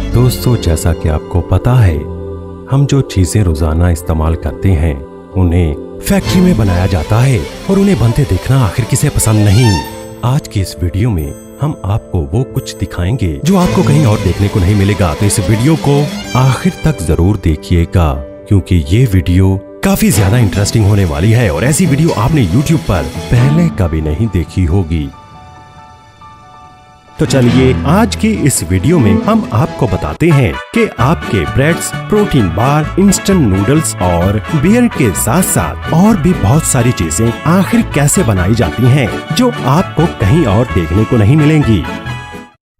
दोस्तों, जैसा कि आपको पता है, हम जो चीजें रोजाना इस्तेमाल करते हैं उन्हें फैक्ट्री में बनाया जाता है और उन्हें बनते देखना आखिर किसे पसंद नहीं। आज की इस वीडियो में हम आपको वो कुछ दिखाएंगे जो आपको कहीं और देखने को नहीं मिलेगा। तो इस वीडियो को आखिर तक जरूर देखिएगा, क्योंकि ये वीडियो काफी ज्यादा इंटरेस्टिंग होने वाली है और ऐसी वीडियो आपने YouTube पर पहले कभी नहीं देखी होगी। तो चलिए आज की इस वीडियो में हम आपको बताते हैं कि आपके breads, protein bar, instant noodles और बियर के साथ साथ और भी बहुत सारी चीजें आखिर कैसे बनाई जाती हैं जो आपको कहीं और देखने को नहीं मिलेंगी।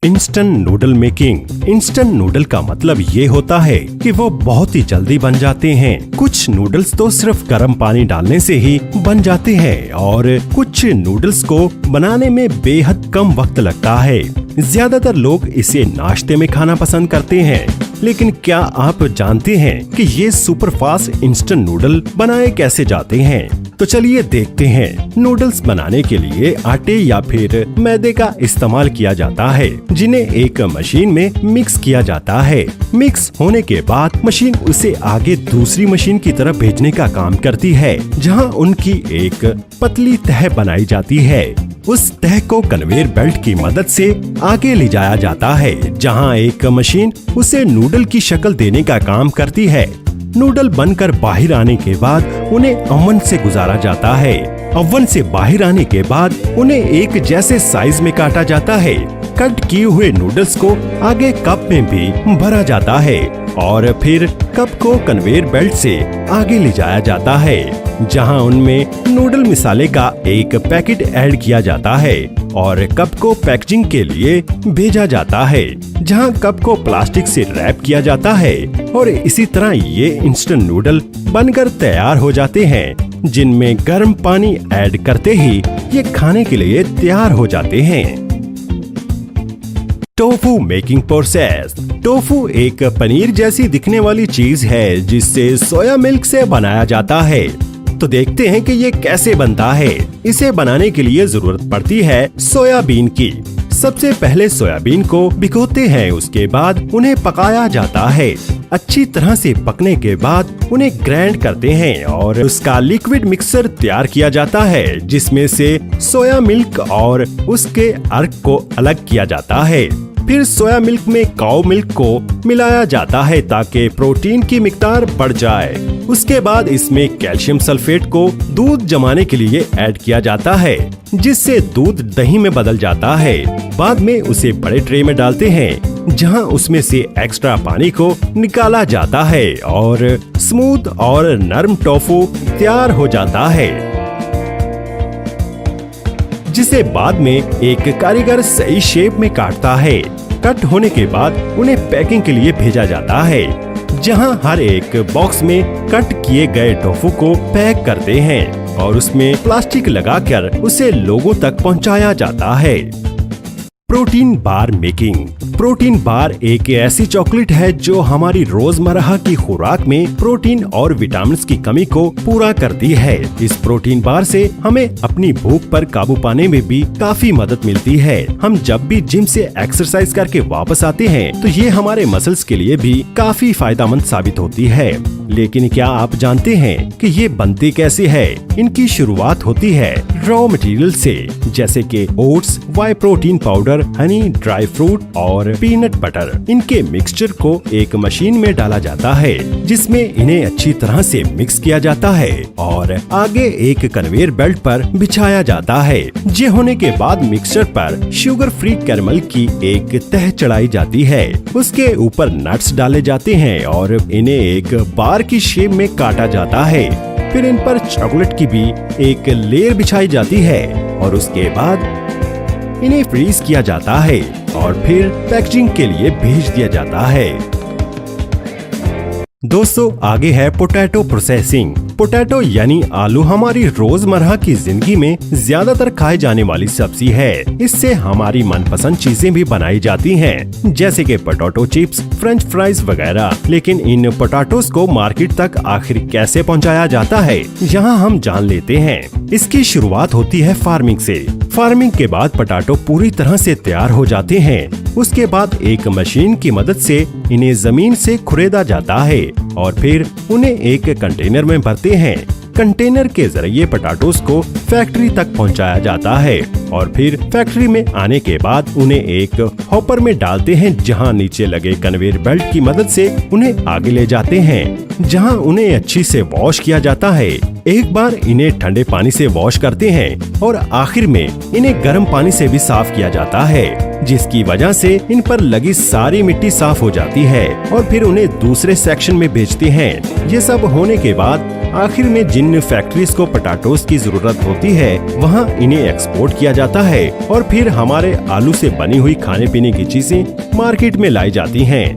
Instant noodle making. Instant noodle का मतलब ये होता है कि वो बहुत ही जल्दी बन जाते हैं। कुछ नूडल्स तो सिर्फ गर्म पानी डालने से ही बन जाते हैं और कुछ नूडल्स को बनाने में बेहद कम वक्त लगता है। ज्यादातर लोग इसे नाश्ते में खाना पसंद करते हैं, लेकिन क्या आप जानते हैं कि ये सुपर फास्ट इंस्टेंट नूडल बनाए कैसे जाते हैं? तो चलिए देखते हैं। नूडल्स बनाने के लिए आटे या फिर मैदे का इस्तेमाल किया जाता है, जिन्हें एक मशीन में मिक्स किया जाता है। मिक्स होने के बाद मशीन उसे आगे दूसरी मशीन की तरफ भेजने का काम करती है, जहां उनकी एक पतली तह बनाई जाती है। उस तह को कन्वेयर बेल्ट की मदद से आगे ले जाया जाता है, जहां एक मशीन उसे नूडल की शक्ल देने का काम करती है। नूडल बनकर बाहर आने के बाद उन्हें ओवन से गुजारा जाता है। ओवन से बाहर आने के बाद उन्हें एक जैसे साइज में काटा जाता है। कट किए हुए नूडल्स को आगे कप में भी भरा जाता है और फिर कप को कन्वेयर बेल्ट से आगे ले जाया जाता है, जहां उनमें नूडल मसाले का एक पैकेट ऐड किया जाता है और कप को पैकेजिंग के लिए भेजा जाता है, जहां कप को प्लास्टिक से रैप किया जाता है और इसी तरह ये इंस्टेंट नूडल बनकर तैयार हो जाते हैं, जिनमें गर्म पानी ऐड करते ही ये खाने के लिए तैयार हो जाते हैं। Tofu making process. टोफू एक पनीर जैसी दिखने वाली चीज है जिससे सोया मिल्क से बनाया जाता है। तो देखते हैं कि ये कैसे बनता है। इसे बनाने के लिए जरूरत पड़ती है सोयाबीन की। सबसे पहले सोयाबीन को भिगोते हैं, उसके बाद उन्हें पकाया जाता है। अच्छी तरह से पकने के बाद उन्हें ग्राइंड करते हैं और उसका लिक्विड मिक्सचर तैयार किया जाता है, जिसमें से सोया मिल्क और उसके अर्क को अलग किया जाता है। फिर सोया मिल्क में काऊ मिल्क को मिलाया जाता है ताकि प्रोटीन की मिकदार बढ़ जाए। उसके बाद इसमें कैल्शियम सल्फेट को दूध जमाने के लिए ऐड किया जाता है, जिससे दूध दही में बदल जाता है। बाद में उसे बड़े ट्रे में डालते हैं, जहां उसमें से एक्स्ट्रा पानी को निकाला जाता है और स्मूथ और नरम टोफू तैयार हो जाता है, जिसे बाद में एक कारीगर सही शेप में काटता है। कट होने के बाद उन्हें पैकिंग के लिए भेजा जाता है, जहां हर एक बॉक्स में कट किए गए टोफू को पैक करते हैं और उसमें प्लास्टिक लगाकर उसे लोगों तक पहुंचाया जाता है। Protein bar making. Protein bar एक ऐसी चॉकलेट है जो हमारी रोजमर्रा की खुराक में प्रोटीन और विटामिन की कमी को पूरा करती है। इस प्रोटीन बार से हमें अपनी भूख पर काबू पाने में भी काफी मदद मिलती है। हम जब भी जिम से एक्सरसाइज करके वापस आते हैं तो ये हमारे मसल्स के लिए भी काफी फायदेमंद साबित होती है। लेकिन क्या आप जानते हैं कि ये बनती कैसे है? इनकी शुरुआत होती है रॉ मटेरियल से, जैसे कि oats, whey protein powder, honey, dry fruit और पीनट बटर। इनके मिक्सचर को एक मशीन में डाला जाता है, जिसमें इन्हें अच्छी तरह से मिक्स किया जाता है और आगे एक कन्वेयर बेल्ट पर बिछाया जाता है। ये होने के बाद मिक्सचर पर शुगर फ्री कैरमल की एक तह चढ़ाई जाती है। उसके ऊपर नट्स डाले जाते हैं और इन्हें एक बार की शेप में काटा जाता है। फिर इन पर चॉकलेट की भी एक लेयर बिछाई जाती है और उसके बाद इन्हें फ्रीज किया जाता है और फिर पैकेजिंग के लिए भेज दिया जाता है। दोस्तों, आगे है पोटैटो प्रोसेसिंग। पोटैटो यानी आलू हमारी रोजमर्रा की जिंदगी में ज्यादातर खाए जाने वाली सब्जी है। इससे हमारी मनपसंद चीजें भी बनाई जाती हैं, जैसे कि पोटैटो चिप्स, फ्रेंच फ्राइज वगैरह। लेकिन इन पोटैटोस को मार्केट तक आखिर कैसे पहुंचाया जाता है, यहाँ हम जान लेते हैं। इसकी शुरुआत होती है फार्मिंग से। फार्मिंग के बाद पोटैटो पूरी तरह से तैयार हो जाते हैं। उसके बाद एक मशीन की मदद से इन्हें जमीन से खुरेदा जाता है और फिर उन्हें एक कंटेनर में भरते हैं। कंटेनर के जरिए पोटैटोस को फैक्ट्री तक पहुंचाया जाता है और फिर फैक्ट्री में आने के बाद उन्हें एक हॉपर में डालते हैं, जहां नीचे लगे कन्वेयर बेल्ट की मदद से उन्हें आगे ले जाते हैं, जहां उन्हें अच्छी से वॉश किया जाता है। एक बार इन्हें ठंडे पानी से वॉश करते हैं और आखिर में इन्हें गर्म पानी से भी साफ किया जाता है, जिसकी वजह से इन पर लगी सारी मिट्टी साफ हो जाती है और फिर उन्हें दूसरे सेक्शन में भेजते हैं। ये सब होने के बाद आखिर में जिन फैक्ट्रीज को पोटैटोस की जरूरत होती है वहाँ इन्हें एक्सपोर्ट किया जाता है और फिर हमारे आलू से बनी हुई खाने पीने की चीजें मार्केट में लाई जाती हैं।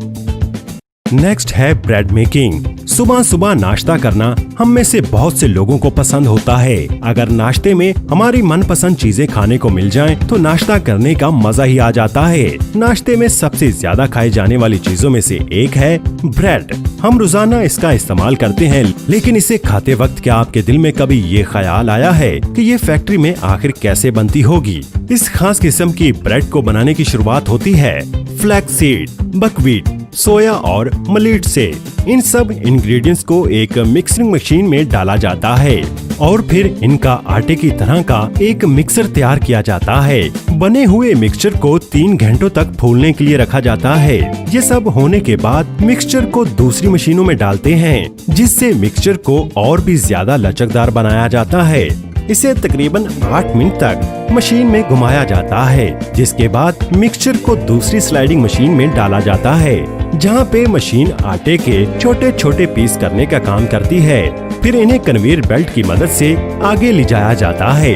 नेक्स्ट है ब्रेड मेकिंग। सुबह सुबह नाश्ता करना हम में से बहुत से लोगों को पसंद होता है। अगर नाश्ते में हमारी मनपसंद चीजें खाने को मिल जाएं, तो नाश्ता करने का मजा ही आ जाता है। नाश्ते में सबसे ज्यादा खाई जाने वाली चीजों में से एक है ब्रेड। हम रोजाना इसका इस्तेमाल करते हैं, लेकिन इसे खाते वक्त क्या आपके दिल में कभी ये ख्याल आया है कि ये फैक्ट्री में आखिर कैसे बनती होगी? इस खास किस्म की ब्रेड को बनाने की शुरुआत होती है फ्लैक्स सीड, बकव्हीट, सोया और मलीट से। इन सब इंग्रेडिएंट्स को एक मिक्सिंग मशीन में डाला जाता है और फिर इनका आटे की तरह का एक मिक्सर तैयार किया जाता है। बने हुए मिक्सचर को 3 घंटों तक फूलने के लिए रखा जाता है। ये सब होने के बाद मिक्सचर को दूसरी मशीनों में डालते हैं, जिससे मिक्सचर को और भी ज्यादा लचकदार बनाया जाता है। इसे तकरीबन 8 मिनट तक मशीन में घुमाया जाता है, जिसके बाद मिक्सचर को दूसरी स्लाइडिंग मशीन में डाला जाता है, जहां पे मशीन आटे के छोटे छोटे पीस करने का काम करती है। फिर इन्हें कन्वेयर बेल्ट की मदद से आगे ले जाया जाता है।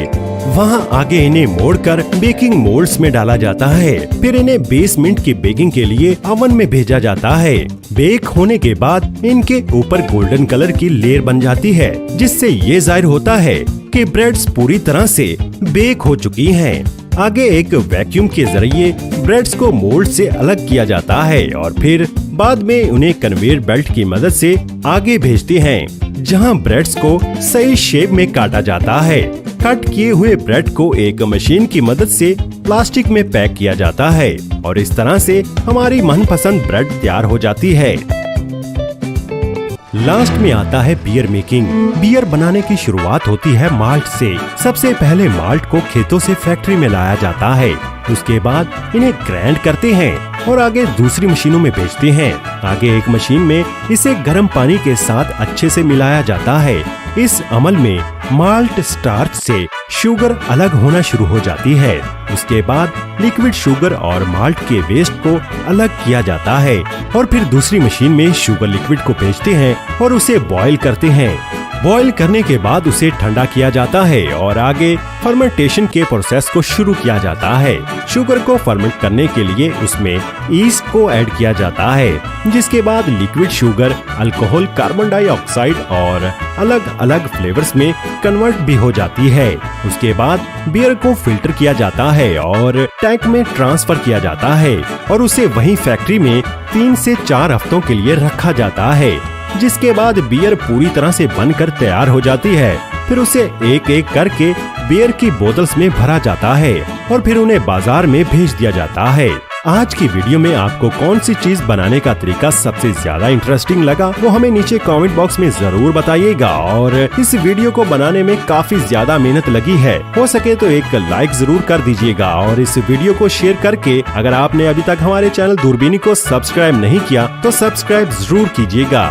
वहां आगे इन्हें मोड़कर बेकिंग मोल्ड्स में डाला जाता है। फिर इन्हें 20 मिनट की बेकिंग के लिए ओवन में भेजा जाता है। बेक होने के बाद इनके ऊपर गोल्डन कलर की लेयर बन जाती है, जिससे ये जाहिर होता है कि ब्रेड्स पूरी तरह से बेक हो चुकी हैं। आगे एक वैक्यूम के जरिए ब्रेड्स को मोल्ड से अलग किया जाता है और फिर बाद में उन्हें कन्वेयर बेल्ट की मदद से आगे भेजते हैं, जहां ब्रेड्स को सही शेप में काटा जाता है। कट किए हुए ब्रेड को एक मशीन की मदद से प्लास्टिक में पैक किया जाता है और इस तरह से हमारी मनपसंद ब्रेड तैयार हो जाती है। लास्ट में आता है बियर मेकिंग। बियर बनाने की शुरुआत होती है माल्ट से। सबसे पहले माल्ट को खेतों से फैक्ट्री में लाया जाता है। उसके बाद इन्हें ग्राइंड करते हैं और आगे दूसरी मशीनों में भेजते हैं। आगे एक मशीन में इसे गर्म पानी के साथ अच्छे से मिलाया जाता है। इस अमल में माल्ट स्टार्च से शुगर अलग होना शुरू हो जाती है। उसके बाद लिक्विड शुगर और माल्ट के वेस्ट को अलग किया जाता है और फिर दूसरी मशीन में शुगर लिक्विड को भेजते हैं और उसे बॉईल करते हैं। बॉईल करने के बाद उसे ठंडा किया जाता है और आगे फर्मेंटेशन के प्रोसेस को शुरू किया जाता है। शुगर को फर्मेंट करने के लिए उसमें ईस्ट को ऐड किया जाता है, जिसके बाद liquid sugar alcohol, carbon dioxide और अलग अलग फ्लेवर्स में कन्वर्ट भी हो जाती है। उसके बाद बियर को फिल्टर किया जाता है और टैंक में ट्रांसफर किया जाता है और उसे वहीं फैक्ट्री में 3 से 4 हफ्तों के लिए रखा जाता है, जिसके बाद बियर पूरी तरह से बनकर तैयार हो जाती है। फिर उसे एक एक करके बियर की बोतल्स में भरा जाता है और फिर उन्हें बाजार में भेज दिया जाता है। आज की वीडियो में आपको कौन सी चीज बनाने का तरीका सबसे ज्यादा इंटरेस्टिंग लगा, वो हमें नीचे कमेंट बॉक्स में जरूर बताइएगा। और इस वीडियो को बनाने में काफी ज्यादा मेहनत लगी है, हो सके तो एक लाइक जरूर कर दीजिएगा और इस वीडियो को शेयर करके अगर आपने अभी तक हमारे चैनल दूरबीनी को सब्सक्राइब नहीं किया तो सब्सक्राइब जरूर कीजिएगा।